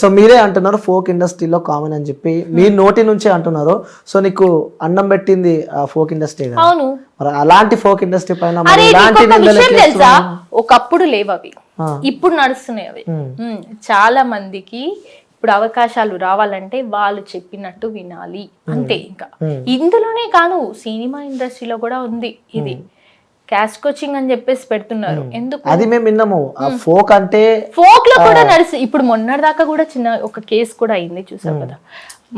So మీరే అంటున్నారు folk ఇండస్ట్రీలో కామన్ అని చెప్పి మీ నోటి నుంచే అంటున్నారు. సో నీకు అన్నం పెట్టింది ఫోక్ ఇండస్ట్రీ కదా, అవును. మరి అలాంటి ఫోక్ ఇండస్ట్రీ పైన అరే ఇలాంటి నీకు ఒక నిందలు విషయం ఎట్లా తెలుసా, వేస్తున్నారు? ఒకప్పుడు లేవు అవి, ఇప్పుడు నడుస్తున్నాయి అవి. చాలా మందికి ఇప్పుడు అవకాశాలు రావాలంటే వాళ్ళు చెప్పినట్టు వినాలి అంతే. ఇంకా ఇందులోనే కాదు, సినిమా ఇండస్ట్రీలో కూడా ఉంది ఇది. క్యాస్ట్ కోచింగ్ అని చెప్పేసి పెడుతున్నారు. ఎందుకు? అది మేము విన్నాము. ఫోక్ అంటే ఫోక్ లో కూడా నడుస్తుంది. ఇప్పుడు మొన్నటిదాకా కూడా చిన్న ఒక కేసు కూడా అయింది, చూసారు కదా.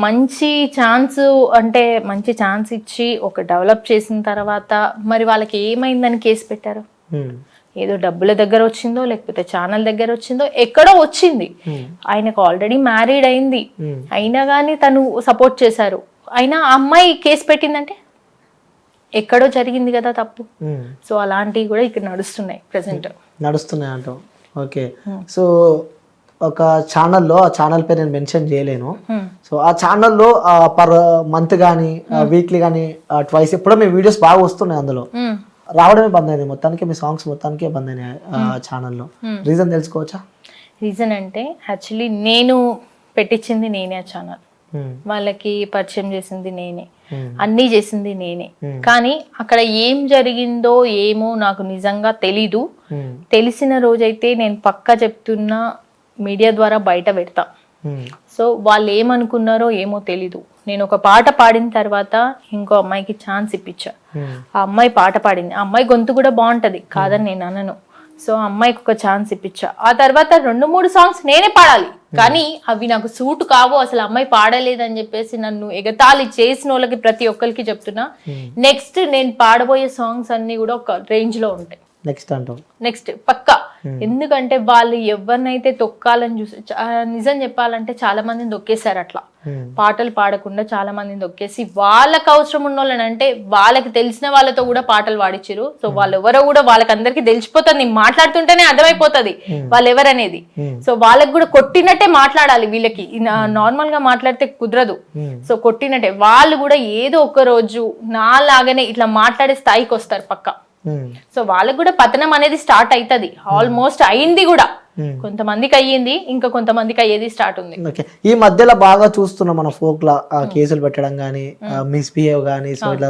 మంచి ఛాన్స్ అంటే మంచి ఛాన్స్ ఇచ్చి ఒక డెవలప్ చేసిన తర్వాత మరి వాళ్ళకి ఏమైందని కేసు పెట్టారు. ఏదో డబ్బుల దగ్గర వచ్చిందో లేకపోతే ఛానల్ దగ్గర వచ్చిందో ఎక్కడో వచ్చింది. ఆయనకు ఆల్రెడీ మ్యారీడ్ అయింది, అయినా కానీ తను సపోర్ట్ చేశారు. అయినా ఆ అమ్మాయి కేసు పెట్టిందంటే ఎక్కడో జరిగింది కదా తప్పు. సో అలాంటివి కూడా ఇక్కడ నడుస్తున్నాయి, ప్రెసెంట్ నడుస్తున్నాయి అంటాం. ఓకే, సో ఒక ఛానల్లో, ఆ ఛానల్ పేరు నేను మెన్షన్ చేయలేను. సో ఆ ఛానల్లో పర్ మంత్ కానీ వీక్లీ కానీ ట్వైస్ ఎప్పుడో మీ వీడియోస్ బాగా వస్తున్నాయి. అందులో రావడమే బంద్ అయింది మొత్తానికి, మీ సాంగ్స్ మొత్తానికే బంద్ అయినాయి ఛానల్లో. రీజన్ తెలుసుకోవచ్చా? రీజన్ అంటే యాక్చువల్లీ నేను పెట్టించింది నేనే, ఆ ఛానల్ వాళ్ళకి పరిచయం చేసింది నేనే, అన్నీ చేసింది నేనే. కానీ అక్కడ ఏం జరిగిందో ఏమో నాకు నిజంగా తెలీదు. తెలిసిన రోజైతే నేను పక్కా చెప్తున్నా, మీడియా ద్వారా బయట పెడతా. సో వాళ్ళు ఏమనుకున్నారో ఏమో తెలీదు. నేను ఒక పాట పాడిన తర్వాత ఇంకో అమ్మాయికి ఛాన్స్ ఇప్పించా. ఆ అమ్మాయి పాట పాడింది, ఆ అమ్మాయి గొంతు కూడా బాగుంటది, కాదని నేను అనను. సో ఆ అమ్మాయికి ఒక ఛాన్స్ ఇప్పించా. ఆ తర్వాత 2-3 సాంగ్స్ నేనే పాడాలి, కానీ అవి నాకు సూట్ కావు, అసలు అమ్మాయి పాడలేదని చెప్పేసి నన్ను ఎగతాళి చేసిన వాళ్ళకి ప్రతి ఒక్కరికి చెప్తున్నా, నెక్స్ట్ నేను పాడబోయే సాంగ్స్ అన్ని కూడా ఒక రేంజ్ లో ఉంటాయి. నెక్స్ట్ పక్కా. ఎందుకంటే వాళ్ళు ఎవరినైతే తొక్కాలని చూసి, నిజం చెప్పాలంటే చాలా మందిని తొక్కేశారు అట్లా. పాటలు పాడకుండా చాలా మందిని తొక్కేసి వాళ్ళకి అవసరం ఉన్న వాళ్ళని, అంటే వాళ్ళకి తెలిసిన వాళ్ళతో కూడా పాటలు పాడించారు. సో వాళ్ళు ఎవరో కూడా వాళ్ళకి అందరికి తెలిసిపోతుంది, మాట్లాడుతుంటేనే అర్థమైపోతుంది వాళ్ళు ఎవరనేది. సో వాళ్ళకి కూడా కొట్టినట్టే మాట్లాడాలి, వీళ్ళకి నార్మల్ గా మాట్లాడితే కుదరదు. సో కొట్టినట్టే వాళ్ళు కూడా ఏదో ఒక రోజు నాలాగానే ఇట్లా మాట్లాడే స్థాయికి వస్తారు పక్కా. సో వాళ్ళకి కూడా పతనం అనేది స్టార్ట్ అవుతుంది, ఆల్మోస్ట్ అయింది కూడా. కొంతమందికి అయ్యింది, ఇంకా కొంతమందికి అయ్యేది స్టార్ట్ ఉంది. ఈ మధ్యలో బాగా చూస్తున్నాం మన ఫోక్ లా కేసులు పెట్టడం గానీ, మిస్బిహేవ్ గానీ, సో ఇట్లా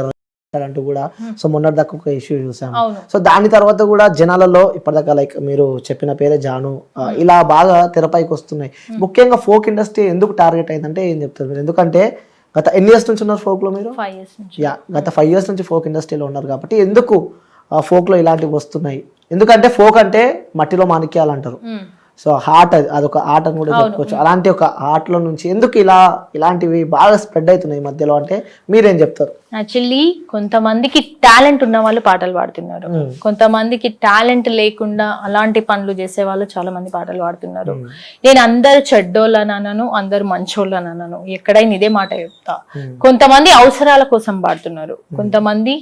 అంటూ కూడా. సో మొన్నటి దాకా ఒక ఇష్యూ చూసాం. సో దాని తర్వాత కూడా జనాలలో ఇప్పటిదాకా లైక్ మీరు చెప్పిన పేరే జాను, ఇలా బాగా తెరపైకి వస్తున్నాయి. ముఖ్యంగా ఫోక్ ఇండస్ట్రీ ఎందుకు టార్గెట్ అయిందంటే ఏం చెప్తారు మీరు? ఎందుకంటే గత ఎన్ని ఇయర్స్ నుంచి ఉన్నారు ఫోక్ లో మీరు? 5 years నుంచి. గత 5 years నుంచి ఫోక్ ఇండస్ట్రీలో ఉన్నారు కాబట్టి ఎందుకు ఫోక్ లో ఇలాంటివి వస్తున్నాయి? ఎందుకంటే ఫోక్ అంటే మట్టిలో మాణిక్యాలు అంటారు. సో హార్ట్, అదొక ఆర్ట్ అని కూడా చెప్పుకోవచ్చు. అలాంటి ఒక ఆర్ట్ లో నుంచి ఎందుకు ఇలాంటివి బాగా స్ప్రెడ్ అవుతున్నాయి మధ్యలో అంటే మీరేం చెప్తారు? యాక్చువల్లీ కొంతమందికి టాలెంట్ ఉన్న వాళ్ళు పాటలు పాడుతున్నారు, కొంతమందికి టాలెంట్ లేకుండా అలాంటి పనులు చేసే వాళ్ళు చాలా మంది పాటలు పాడుతున్నారు. నేను అందరు చెడ్డోళ్ళని అనను, అందరు మంచోళ్ళని అనను, ఎక్కడైనా ఇదే మాట చెప్తా. కొంతమంది అవసరాల కోసం పాడుతున్నారు, కొంతమంది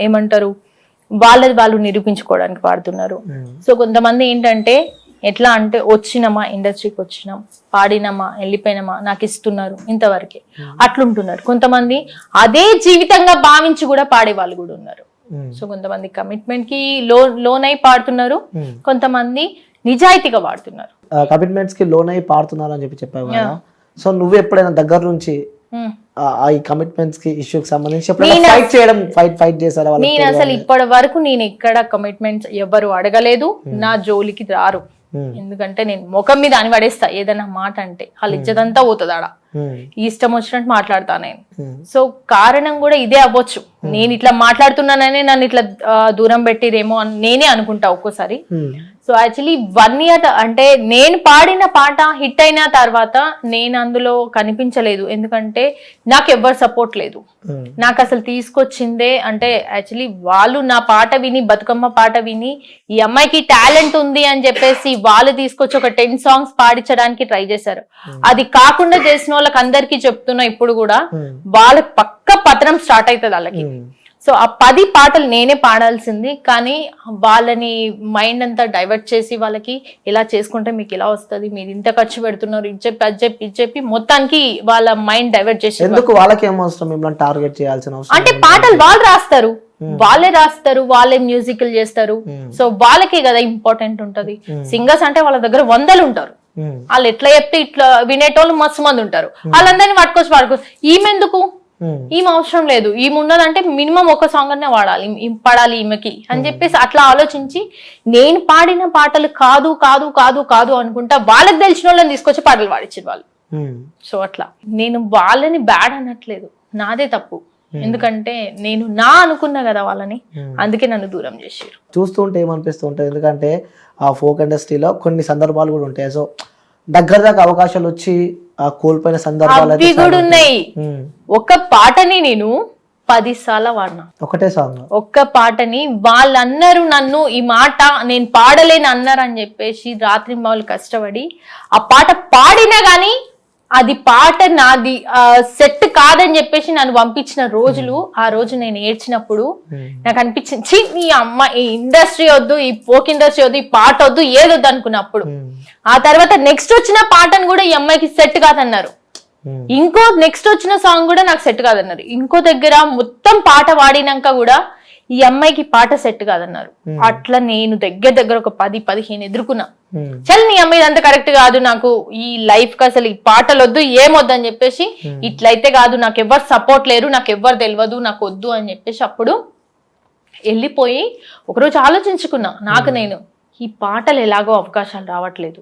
ఏమంటారు వాళ్ళది వాళ్ళు నిరూపించుకోవడానికి పాడుతున్నారు. సో కొంతమంది ఏంటంటే ఎట్లా అంటే వచ్చినామా ఇండస్ట్రీకి వచ్చినాం, పాడినామా వెళ్ళిపోయినామా, నాకు ఇస్తున్నారు ఇంతవరకే అట్లుంటున్నారు. కొంతమంది అదే జీవితంగా భావించి కూడా పాడే వాళ్ళు కూడా ఉన్నారు. సో కొంతమంది కమిట్మెంట్ కి లోన్ అయి పాడుతున్నారు, కొంతమంది నిజాయితీగా పాడుతున్నారు. కమిట్మెంట్స్ కి లోన్ అయి పాడుతున్నారు అని చెప్పావు కదా. సో నువ్వు ఎప్పుడైనా దగ్గర నుంచి ఈ కమిట్మెంట్స్ కి ఇష్యూకి సంబంధించి ఫైట్ చేశారా? నేను అసలు ఇప్పటి వరకు నేను ఎక్కడ కమిట్మెంట్స్ ఎవరు అడగలేదు, నా జోలికి రారు. ఎందుకంటే నేను ముఖం మీద అని పడేస్తా, ఏదైనా మాట అంటే వాళ్ళ ఇజ్జతంతా పోతుంది ఆడ, ఇష్టం వచ్చినట్టు మాట్లాడతా నేను. సో కారణం కూడా ఇదే అవ్వచ్చు, నేను ఇట్లా మాట్లాడుతున్నానని నన్ను ఇట్లా దూరం పెట్టిరేమో అని నేనే అనుకుంటా ఒక్కోసారి. సో యాక్చువల్లీ 1 year అంటే నేను పాడిన పాట హిట్ అయిన తర్వాత నేను అందులో కనిపించలేదు, ఎందుకంటే నాకు ఎవ్వరు సపోర్ట్ లేదు. నాకు అసలు తీసుకొచ్చిందే అంటే యాక్చువల్లీ వాళ్ళు నా పాట విని, బతుకమ్మ పాట విని ఈ అమ్మాయికి టాలెంట్ ఉంది అని చెప్పేసి వాళ్ళు తీసుకొచ్చి ఒక 10 songs పాడించడానికి ట్రై చేశారు. అది కాకుండా చేసిన వాళ్ళకి అందరికీ చెప్తున్నా ఇప్పుడు కూడా, వాళ్ళకి పక్క పతనం స్టార్ట్ అవుతుంది వాళ్ళకి. సో ఆ 10 పాటలు నేనే పాడాల్సింది, కానీ వాళ్ళని మైండ్ అంతా డైవర్ట్ చేసి వాళ్ళకి ఇలా చేసుకుంటే మీకు ఇలా వస్తుంది, మీరు ఇంత ఖర్చు పెడుతున్నారు, ఇది చెప్పి అది చెప్పి ఇది చెప్పి మొత్తానికి వాళ్ళ మైండ్ డైవర్ట్ చేసి. ఎందుకు వాళ్ళకి ఏమవసరం మిమ్మల్ని టార్గెట్ చేయాల్సిన అవసరం? అంటే పాటలు వాళ్ళు రాస్తారు, వాళ్ళే రాస్తారు, వాళ్ళే మ్యూజిక్లు చేస్తారు. సో వాళ్ళకే కదా ఇంపార్టెంట్ ఉంటది. సింగర్స్ అంటే వాళ్ళ దగ్గర 100 ఉంటారు, వాళ్ళు ఎట్లా చెప్తే ఇట్లా వినేటోళ్ళు మస్తు మంది ఉంటారు, వాళ్ళందరినీ పట్టుకోవచ్చు. ఈమెందుకు, ఈమె అవసరం లేదు, ఈమె ఉన్నదంటే మినిమం ఒక సాంగ్ అనే పాడాలి ఈమెకి అని చెప్పేసి అట్లా ఆలోచించి నేను పాడిన పాటలు కాదు కాదు కాదు కాదు అనుకుంటా వాళ్ళకి తెలిసిన వాళ్ళని తీసుకొచ్చి పాటలు పాడించారు వాళ్ళు. సో అట్లా నేను వాళ్ళని బ్యాడ్ అనట్లేదు, నాదే తప్పు. ఎందుకంటే నేను అనుకున్నా కదా వాళ్ళని, అందుకే నన్ను దూరం చేసారు. చూస్తుంటే ఏమనిపిస్తూ ఉంటుంది, ఎందుకంటే ఆ ఫోక్ ఇండస్ట్రీలో కొన్ని సందర్భాలు కూడా ఉంటాయి. సో దగ్గర దాకా అవకాశాలు వచ్చి కోల్పోయిన సందర్భాలు అవి కూడా ఉన్నాయి. ఒక పాటని నేను 10 సార్లు వాడినా, ఒకటే సాంగ్, ఒక్క పాటని. వాళ్ళన్నారు నన్ను ఈ మాట నేను పాడలేని అన్నారు అని చెప్పేసి రాత్రి వాళ్ళు కష్టపడి ఆ పాట పాడినా గానీ అది పాట నాది సెట్ కాదని చెప్పేసి నన్ను పంపించిన రోజులు, ఆ రోజు నేను ఏడ్చినప్పుడు నాకు అనిపించింది ఈ అమ్మ ఈ ఇండస్ట్రీ వద్దు, ఈ ఫోక్ ఇండస్ట్రీ వద్దు, ఈ పాట వద్దు, ఏదొద్దు అనుకున్నప్పుడు. ఆ తర్వాత నెక్స్ట్ వచ్చిన పాటను కూడా ఈ అమ్మాయికి సెట్ కాదన్నారు. ఇంకో నెక్స్ట్ వచ్చిన సాంగ్ కూడా నాకు సెట్ కాదన్నారు. ఇంకో దగ్గర మొత్తం పాట వాడినాక కూడా ఈ అమ్మాయికి పాట సెట్ కాదన్నారు. అట్లా నేను దగ్గర ఒక 10-15 ఎదుర్కొన్నా. చల్ నీ అమ్మాయి అంత కరెక్ట్ కాదు, నాకు ఈ లైఫ్ కి అసలు ఈ పాటలు వద్దు, ఏమొద్దు అని చెప్పేసి, ఇట్లయితే కాదు, నాకు ఎవరు సపోర్ట్ లేరు, నాకు ఎవరు తెలియదు, నాకు వద్దు అని చెప్పేసి అప్పుడు వెళ్ళిపోయి ఒకరోజు ఆలోచించుకున్నా నాకు నేను, ఈ పాటలు ఎలాగో అవకాశాలు రావట్లేదు.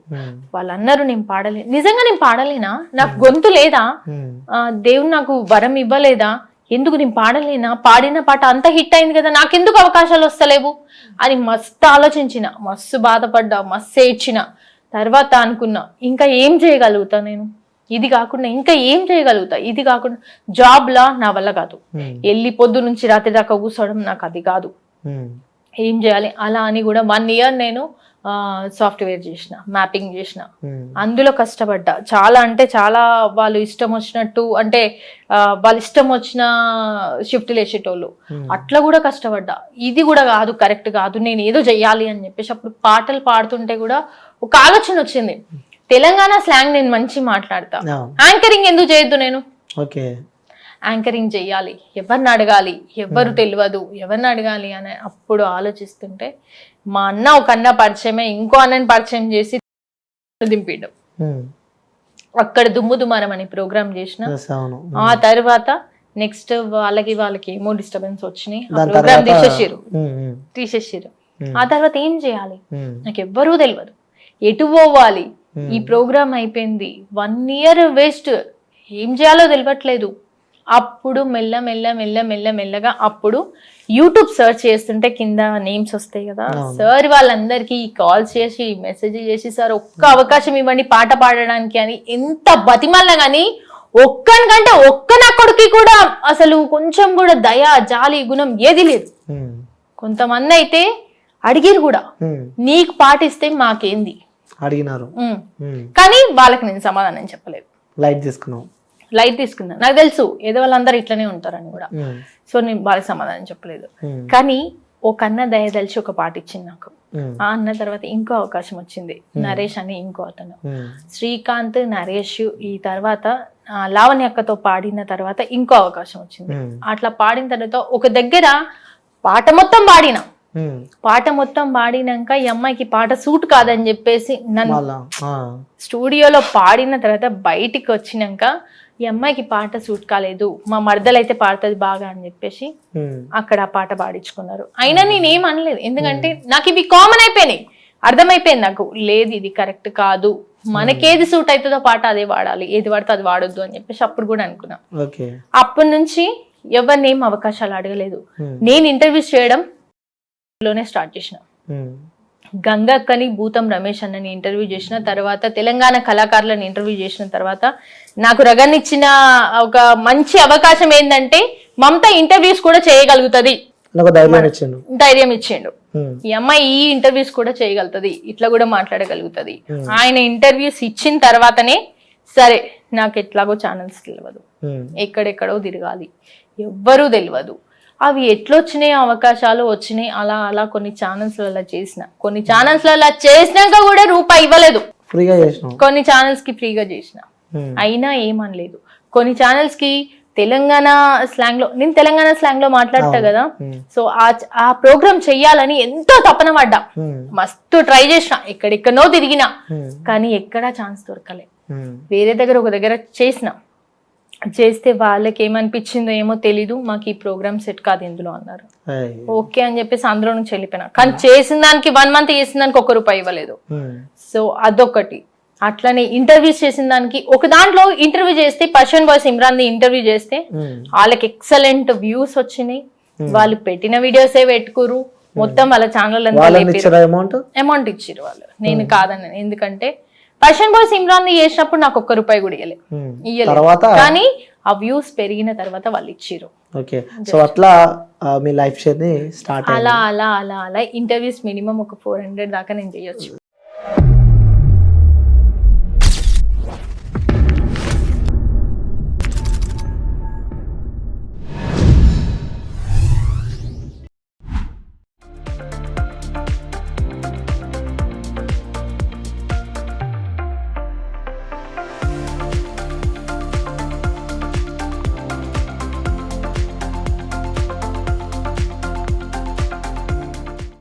వాళ్ళన్నారు నేను పాడలే, నిజంగా నేను పాడలేనా, నాకు గొంతు లేదా, దేవుడు నాకు వరం ఇవ్వలేదా, ఎందుకు నేను పాడలేనా, పాడిన పాట అంత హిట్ అయింది కదా, నాకెందుకు అవకాశాలు వస్తలేవు అని మస్తు ఆలోచించిన, మస్తు బాధపడ్డా, మస్తు ఏడ్చిన. తర్వాత అనుకున్నా ఇంకా ఏం చేయగలుగుతా నేను, ఇది కాకుండా ఇంకా ఏం చేయగలుగుతా, ఇది కాకుండా జాబ్లా నా వల్ల కాదు, వెళ్ళి పొద్దు నుంచి రాత్రి దాకా కూర్చోవడం నాకు అది కాదు, ఏం చేయాలి. అలా అని కూడా 1 ఇయర్ నేను సాఫ్ట్వేర్ చేసిన, మ్యాపింగ్ చేసిన, అందులో కష్టపడ్డా చాలా, అంటే చాలా. వాళ్ళు ఇష్టం వచ్చినట్టు, అంటే వాళ్ళు ఇష్టం వచ్చిన షిఫ్ట్లు వేసేటోళ్ళు, అట్లా కూడా కష్టపడ్డా. ఇది కూడా కాదు, కరెక్ట్ కాదు, నేను ఏదో చెయ్యాలి అని చెప్పేసి అప్పుడు పాటలు పాడుతుంటే కూడా ఒక ఆలోచన వచ్చింది, తెలంగాణ స్లాంగ్ నేను మంచి మాట్లాడతా, యాంకరింగ్ ఎందుకు చేయొద్దు నేను, యాంకరింగ్ చెయ్యాలి, ఎవరిని అడగాలి, ఎవరు తెలియదు, ఎవరిని అడగాలి అని అప్పుడు ఆలోచిస్తుంటే మా అన్న ఒక అన్న పరిచయమే ఇంకో అన్నని పరిచయం చేసి దింపిండు. అక్కడ దుమ్ము దుమారం అని ప్రోగ్రామ్ చేసిన. ఆ తర్వాత నెక్స్ట్ వాళ్ళకి ఏమో డిస్టర్బెన్స్ వచ్చినాయి, ప్రోగ్రామ్ తీసేసారు. ఆ తర్వాత ఏం చేయాలి, నాకు ఎవ్వరూ తెలియదు, ఎటు పోవాలి, ఈ ప్రోగ్రామ్ అయిపోయింది, 1 ఇయర్ వేస్ట్, ఏం చేయాలో తెలియట్లేదు. అప్పుడు మెల్లగా అప్పుడు యూట్యూబ్ సర్చ్ చేస్తుంటే కింద నేమ్స్ వస్తాయి కదా, సార్ వాళ్ళందరికీ కాల్ చేసి మెసేజ్ చేసి, సార్ ఒక్క అవకాశం ఇవ్వండి పాట పాడడానికి అని ఎంత బతిమల్లా గానీ ఒక్కనికంటే ఒక్క నా కొడుకు కూడా అసలు కొంచెం కూడా దయ జాలి గుణం ఏది లేదు. కొంతమంది అయితే అడిగిరు కూడా, నీకు పాటిస్తే మాకేంది అడిగినారు, కానీ వాళ్ళకి నేను సమాధానం చెప్పలేదు, లైట్ తీసుకున్నా. నాకు తెలుసు ఏదో వాళ్ళందరూ ఇట్లనే ఉంటారని కూడా, సో నేను వాళ్ళకి సమాధానం చెప్పలేదు. కానీ ఒక అన్న దయదలిచి ఒక పాట ఇచ్చింది నాకు. ఆ అన్న తర్వాత ఇంకో అవకాశం వచ్చింది, నరేష్ అని ఇంకో అతను, శ్రీకాంత్, నరేష్. ఈ తర్వాత లావణ్య అక్కతో పాడిన తర్వాత ఇంకో అవకాశం వచ్చింది. అట్లా పాడిన తర్వాత ఒక దగ్గర పాట మొత్తం పాడినాక ఈ అమ్మాయికి పాట సూట్ కాదని చెప్పేసి నన్ను స్టూడియోలో పాడిన తర్వాత బయటికి వచ్చినాక ఈ అమ్మాయికి పాట సూట్ కాలేదు, మా మర్దలైతే పాడుతుంది బాగా అని చెప్పేసి అక్కడ ఆ పాట పాడించుకున్నారు. అయినా నేనేం అనలేదు, ఎందుకంటే నాకు ఇవి కామన్ అయిపోయినాయి, అర్థమైపోయింది నాకు, లేదు ఇది కరెక్ట్ కాదు, మనకేది సూట్ అవుతుందో పాట అదే వాడాలి, ఏది వాడితే అది వాడొద్దు అని చెప్పేసి అప్పుడు కూడా అనుకున్నా. అప్పటి నుంచి ఎవరిని ఏం అవకాశాలు అడగలేదు. నేను ఇంటర్వ్యూస్ చేయడం లోనే స్టార్ట్ చేసిన. గంగక్కని, భూతం రమేష్ అన్నని ఇంటర్వ్యూ చేసిన తర్వాత, తెలంగాణ కళాకారులను ఇంటర్వ్యూ చేసిన తర్వాత నాకు రగన్నిచ్చిన ఒక మంచి అవకాశం ఏంటంటే మమత ఇంటర్వ్యూస్ కూడా చేయగలుగుతుంది, ధైర్యం ఇచ్చిండు. ఈ అమ్మాయి ఈ ఇంటర్వ్యూస్ కూడా చేయగలుగుతుంది, ఇట్లా కూడా మాట్లాడగలుగుతుంది. ఆయన ఇంటర్వ్యూస్ ఇచ్చిన తర్వాతనే సరే నాకు ఎట్లాగో ఛానల్స్ తెలియదు, ఎక్కడెక్కడో తిరగాలి, ఎవ్వరూ తెలియదు, అవి ఎట్లొచ్చినాయి అవకాశాలు వచ్చినాయి, అలా కొన్ని ఛానల్స్లలో చేసిన, కొన్ని ఛానల్స్లలో చేసినాక కూడా రూపాయి ఇవ్వలేదు, కొన్ని ఛానల్స్ కి ఫ్రీగా చేసిన, అయినా ఏమనలేదు. కొన్ని ఛానల్స్ కి తెలంగాణ స్లాంగ్ లో, నేను తెలంగాణ స్లాంగ్ లో మాట్లాడతా కదా, సో ఆ ప్రోగ్రామ్ చెయ్యాలని ఎంతో తపన పడ్డా, మస్తు ట్రై చేసిన, ఎక్కడెక్కడనో తిరిగిన, కానీ ఎక్కడా ఛాన్స్ దొరకలే. వేరే దగ్గర ఒక దగ్గర చేస్తే వాళ్ళకి ఏమనిపించిందో ఏమో తెలీదు, మాకు ఈ ప్రోగ్రామ్ సెట్ కాదు ఇందులో అన్నారు. ఓకే అని చెప్పేసి అందులో నుంచి వెళ్ళిపోయినా. కానీ చేసిన దానికి 1 month చేసిన దానికి ₹1 ఇవ్వలేదు. సో అదొకటి. అట్లనే ఇంటర్వ్యూస్ చేసిన దానికి, ఒక దాంట్లో ఇంటర్వ్యూ చేస్తే పర్షన్ బాయ్ సిమ్రాన్ ది ఇంటర్వ్యూ చేస్తే వాళ్ళకి ఎక్సలెంట్ వ్యూస్ వచ్చినాయి, వాళ్ళు పెట్టిన వీడియోసే పెట్టుకురు, మొత్తం వాళ్ళ ఛానల్ అమౌంట్ ఇచ్చిరు వాళ్ళు. నేను కాదన్నాను, ఎందుకంటే పర్షన్ బాయ్ సిమ్రాన్ ది చేసినప్పుడు నాకు ₹1 కూడా ఇయ్యలేదు, కానీ ఆ వ్యూస్ పెరిగిన తర్వాత వాళ్ళు ఇచ్చిరు. ఓకే, సో అట్లా మీ లైఫ్ జర్నీ స్టార్ట్ అలా అలా అలా అలా ఇంటర్వ్యూస్ మినిమం ఒక 400 దాకా నేను చేయొచ్చు.